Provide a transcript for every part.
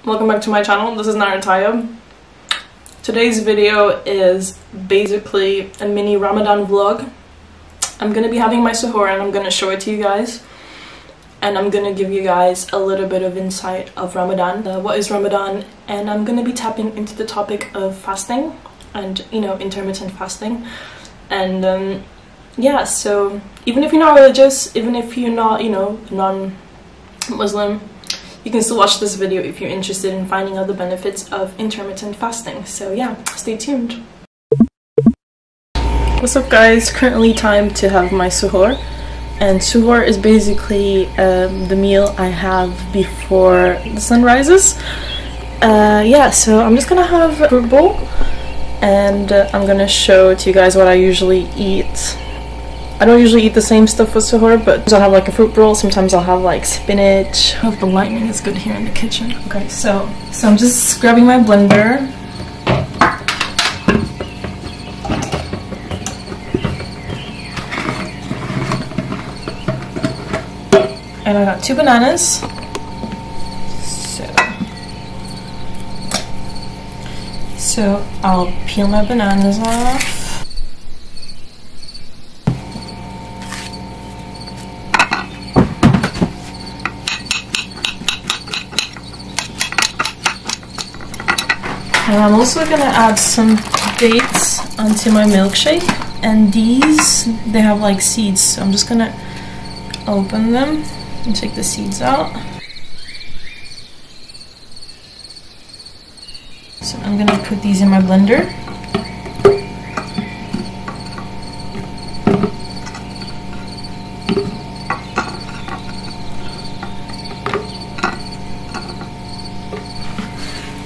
welcome back to my channel. This is Narantaya. Today's video is basically a mini Ramadan vlog. I'm gonna be having my suhoor and I'm gonna show it to you guys, and I'm gonna give you guys a little bit of insight of Ramadan, what is Ramadan, and I'm gonna be tapping into the topic of fasting and, you know, intermittent fasting. And yeah, so even if you're not religious, even if you're not, you know, non-Muslim, you can still watch this video if you're interested in finding out the benefits of intermittent fasting. So yeah, stay tuned. What's up guys, currently time to have my suhoor, and suhoor is basically the meal I have before the sun rises. Yeah, so I'm just gonna have a fruit bowl, and I'm gonna show to you guys what I usually eat. I don't usually eat the same stuff with suhoor, but I'll have like a fruit bowl. Sometimes I'll have like spinach. I hope the lighting is good here in the kitchen. Okay, so I'm just grabbing my blender. And I got 2 bananas. So I'll peel my bananas off. And I'm also gonna add some dates onto my milkshake, and these, they have like seeds, so I'm just gonna open them and take the seeds out. So I'm gonna put these in my blender.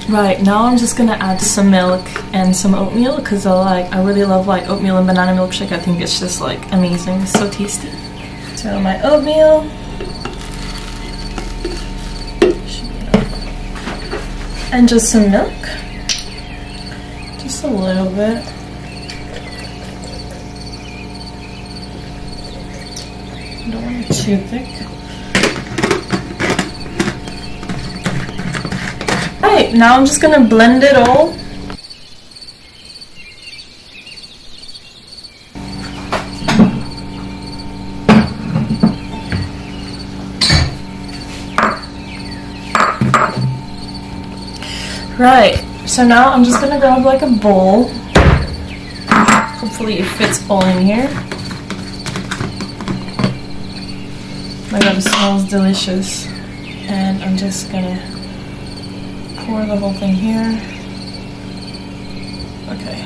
Right, now I'm just gonna add some milk and some oatmeal, because I really love like oatmeal and banana milkshake. I think it's just like amazing, it's so tasty. So my oatmeal, and just some milk, just a little bit. Don't want it too thick. Right, now I'm just gonna blend it all. Right, so now I'm just gonna grab like a bowl. Hopefully it fits all in here. My god, it smells delicious. And I'm just gonna pour the whole thing here. Okay.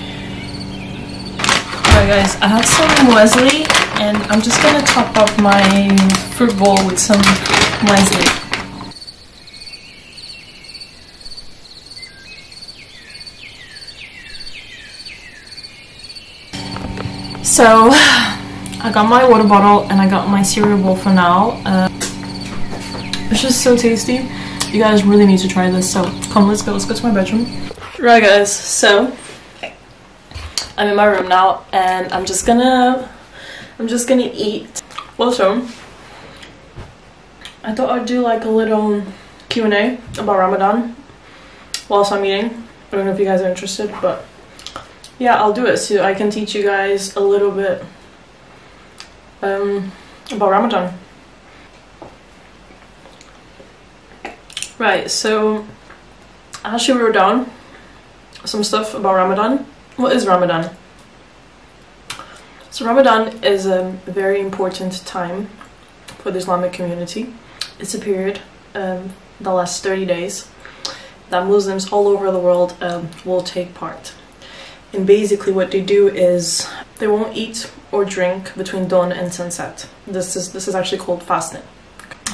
Alright guys, I have some muesli, and I'm just gonna top up my fruit bowl with some muesli. So, I got my water bottle and I got my cereal bowl for now. It's just so tasty. You guys really need to try this, so come, let's go to my bedroom. Right guys, so I'm in my room now, and I'm just gonna eat. Well, so I thought I'd do like a little Q&A about Ramadan whilst I'm eating. I don't know if you guys are interested, but yeah, I'll do it so I can teach you guys a little bit about Ramadan. Right, so I actually wrote down some stuff about Ramadan. What is Ramadan? So Ramadan is a very important time for the Islamic community. It's a period that lasts 30 days that Muslims all over the world will take part. And basically what they do is they won't eat or drink between dawn and sunset. This is actually called fasting.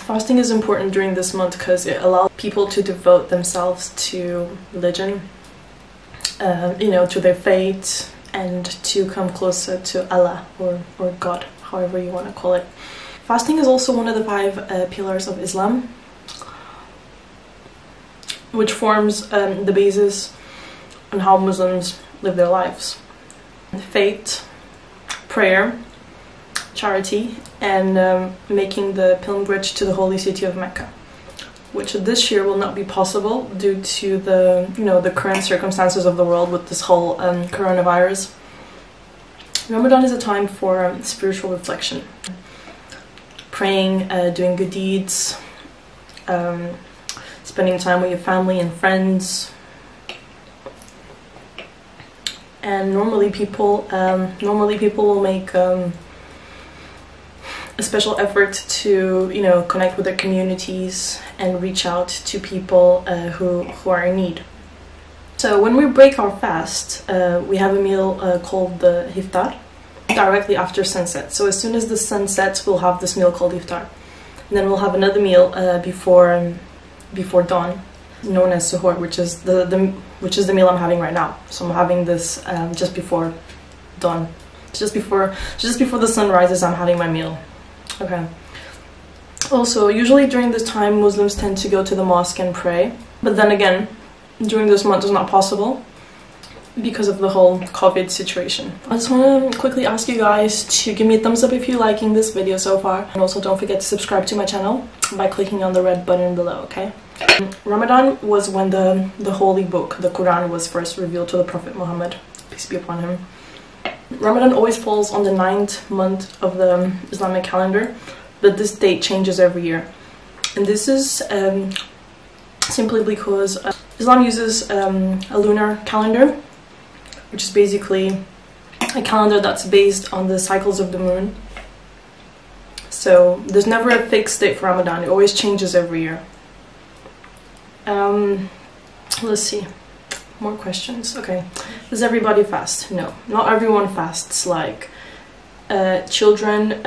Fasting is important during this month because it allows people to devote themselves to religion, you know, to their faith, and to come closer to Allah or God, however you want to call it. Fasting is also one of the 5 pillars of Islam, which forms the basis on how Muslims live their lives. Faith, prayer, charity, and making the pilgrimage to the holy city of Mecca. which this year will not be possible due to the, the current circumstances of the world with this whole coronavirus. Ramadan is a time for spiritual reflection, praying, doing good deeds, spending time with your family and friends. And normally people will make a special effort to connect with their communities and reach out to people who are in need. So when we break our fast, we have a meal called the iftar directly after sunset. So as soon as the sun sets, we'll have this meal called iftar, and then we'll have another meal before dawn, known as suhoor, which is the meal I'm having right now. So I'm having this just before dawn, just before the sun rises. I'm having my meal. Okay. Also, usually during this time, Muslims tend to go to the mosque and pray, but then again, during this month is not possible because of the whole COVID situation. I just want to quickly ask you guys to give me a thumbs up if you're liking this video so far, and also don't forget to subscribe to my channel by clicking on the red button below, okay? Ramadan was when the holy book, the Quran, was first revealed to the Prophet Muhammad, peace be upon him. Ramadan always falls on the 9th month of the Islamic calendar, but this date changes every year. And this is simply because Islam uses a lunar calendar, which is basically a calendar that's based on the cycles of the moon. So there's never a fixed date for Ramadan, it always changes every year. Let's see, more questions. Okay, does everybody fast? No, not everyone fasts. Like children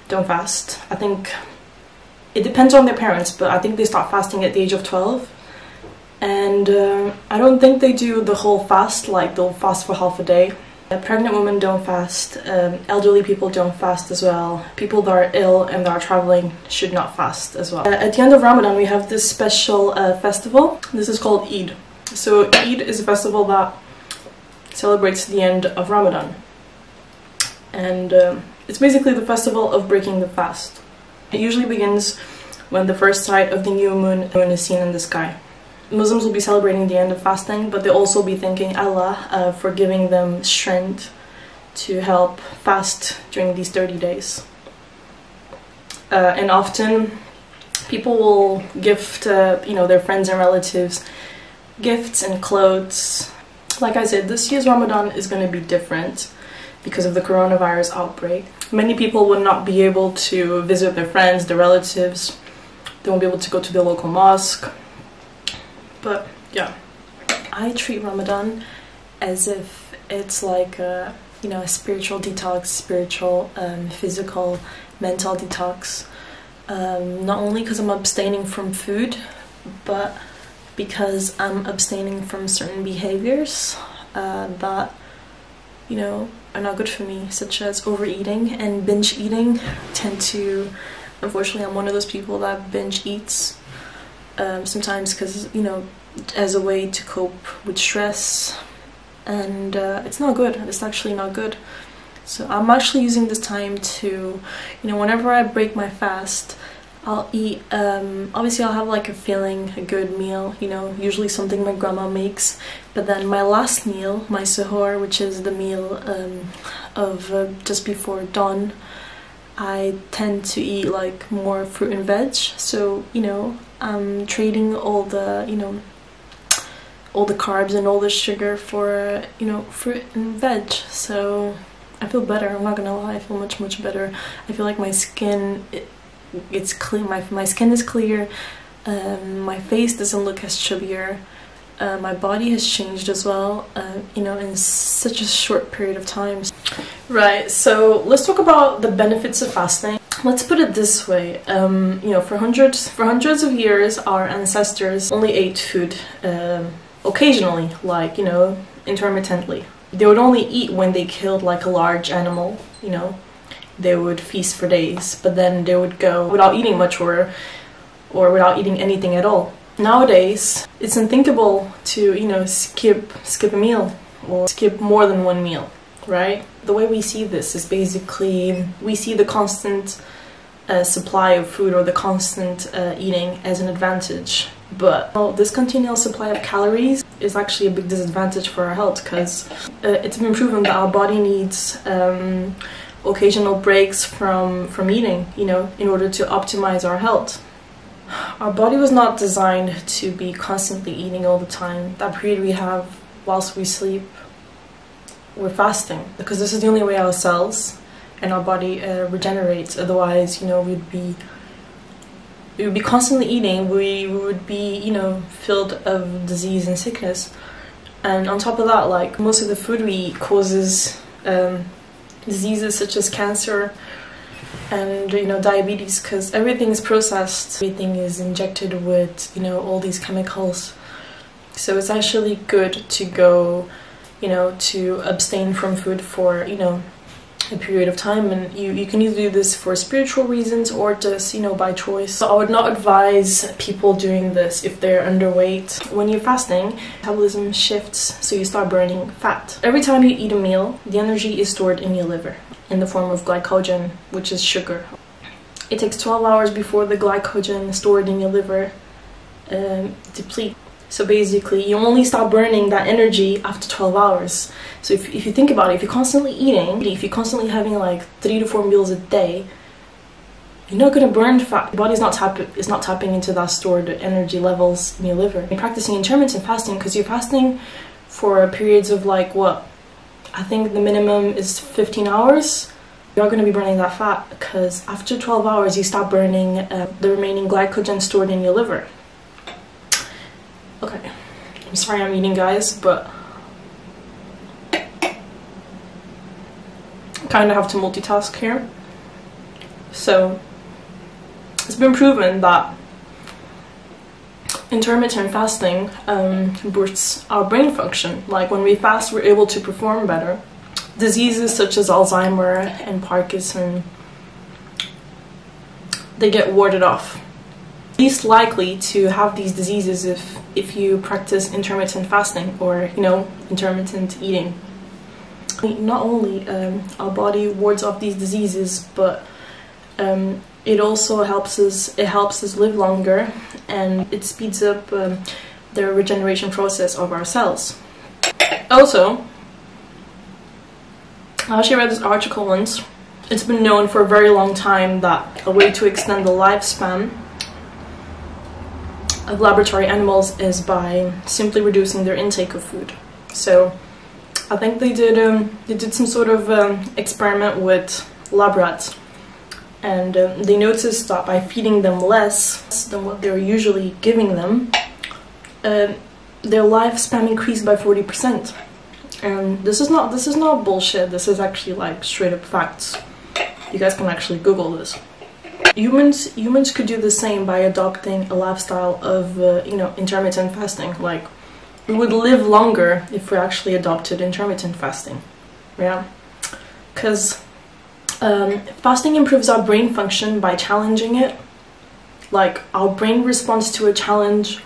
don't fast. I think it depends on their parents, but I think they start fasting at the age of 12. And I don't think they do the whole fast, like they'll fast for half a day. Pregnant women don't fast, elderly people don't fast as well. People that are ill and that are traveling should not fast as well. At the end of Ramadan we have this special festival. This is called Eid. So Eid is a festival that celebrates the end of Ramadan. And it's basically the festival of breaking the fast. It usually begins when the first sight of the new moon is seen in the sky. Muslims will be celebrating the end of fasting, but they'll also be thanking Allah for giving them strength to help fast during these 30 days. And often people will gift their friends and relatives gifts and clothes. Like I said, this year's Ramadan is going to be different because of the coronavirus outbreak. Many people will not be able to visit their friends, their relatives. They won't be able to go to the local mosque. But yeah, I treat Ramadan as if it's like a spiritual detox, spiritual, physical, mental detox. Not only because I'm abstaining from food, but because I'm abstaining from certain behaviors that are not good for me, such as overeating and binge eating. Unfortunately, I'm one of those people that binge eats. Sometimes because as a way to cope with stress, and it's not good. It's actually not good. So I'm actually using this time to whenever I break my fast, I'll eat obviously I'll have like a good meal, usually something my grandma makes, but then my last meal, my suhoor, which is the meal of just before dawn, I tend to eat like more fruit and veg. So I'm trading all the carbs and all the sugar for fruit and veg. So I feel better. I'm not gonna lie, I feel much better. I feel like my skin it's clear. My skin is clear. My face doesn't look as chubbier. My body has changed as well, in such a short period of time. Right, so let's talk about the benefits of fasting. Let's put it this way, for hundreds of years, our ancestors only ate food occasionally, like, intermittently. They would only eat when they killed like a large animal, They would feast for days, but then they would go without eating much or without eating anything at all. Nowadays, it's unthinkable to, skip a meal or skip more than one meal, right? The way we see this is basically, we see the constant supply of food or the constant eating as an advantage. But this continual supply of calories is actually a big disadvantage for our health, because it's been proven that our body needs occasional breaks from eating, you know, in order to optimize our health. Our body was not designed to be constantly eating all the time. That period we have whilst we sleep, we're fasting, because this is the only way our cells and our body regenerates. Otherwise, you know, we would be constantly eating. We would be, you know, filled of disease and sickness. And on top of that, like, most of the food we eat causes diseases such as cancer and, you know, diabetes, because everything is processed, everything is injected with, you know, all these chemicals. So it's actually good to go, you know, to abstain from food for, you know, a period of time. And you can either do this for spiritual reasons or just, you know, by choice. So I would not advise people doing this if they're underweight. When you're fasting, metabolism shifts, so you start burning fat. Every time you eat a meal, the energy is stored in your liver in the form of glycogen, which is sugar. It takes 12 hours before the glycogen stored in your liver depletes. So basically, you only stop burning that energy after 12 hours. So if you think about it, if you're constantly eating, if you're constantly having like 3 to 4 meals a day, you're not going to burn fat. Your body's not tapping into that stored energy levels in your liver. You're practicing intermittent fasting because you're fasting for periods of like, what? I think the minimum is 15 hours. You're not going to be burning that fat because after 12 hours, you stop burning the remaining glycogen stored in your liver. Okay, I'm sorry I'm eating, guys, but I kind of have to multitask here. So it's been proven that intermittent fasting boosts our brain function. Like, when we fast, we're able to perform better. Diseases such as Alzheimer's and Parkinson, they get warded off. Least likely to have these diseases if you practice intermittent fasting or, you know, intermittent eating. Not only our body wards off these diseases, but it also helps us live longer, and it speeds up the regeneration process of our cells. Also, I actually read this article once. It's been known for a very long time that a way to extend the lifespan of laboratory animals is by simply reducing their intake of food. So I think they did some sort of experiment with lab rats, and they noticed that by feeding them less than what they're usually giving them, their lifespan increased by 40%. And this is not bullshit. This is actually like straight up facts. You guys can actually Google this. Humans could do the same by adopting a lifestyle of you know, intermittent fasting. Like, we would live longer if we actually adopted intermittent fasting. Yeah, because fasting improves our brain function by challenging it. Like, our brain responds to a challenge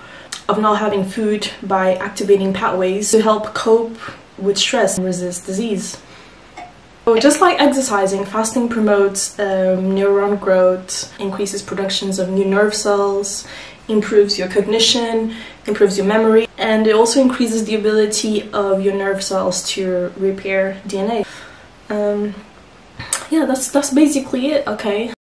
of not having food by activating pathways to help cope with stress and resist disease. So just like exercising, fasting promotes neuron growth, increases productions of new nerve cells, improves your cognition, improves your memory, and it also increases the ability of your nerve cells to repair DNA. Yeah, that's basically it, okay?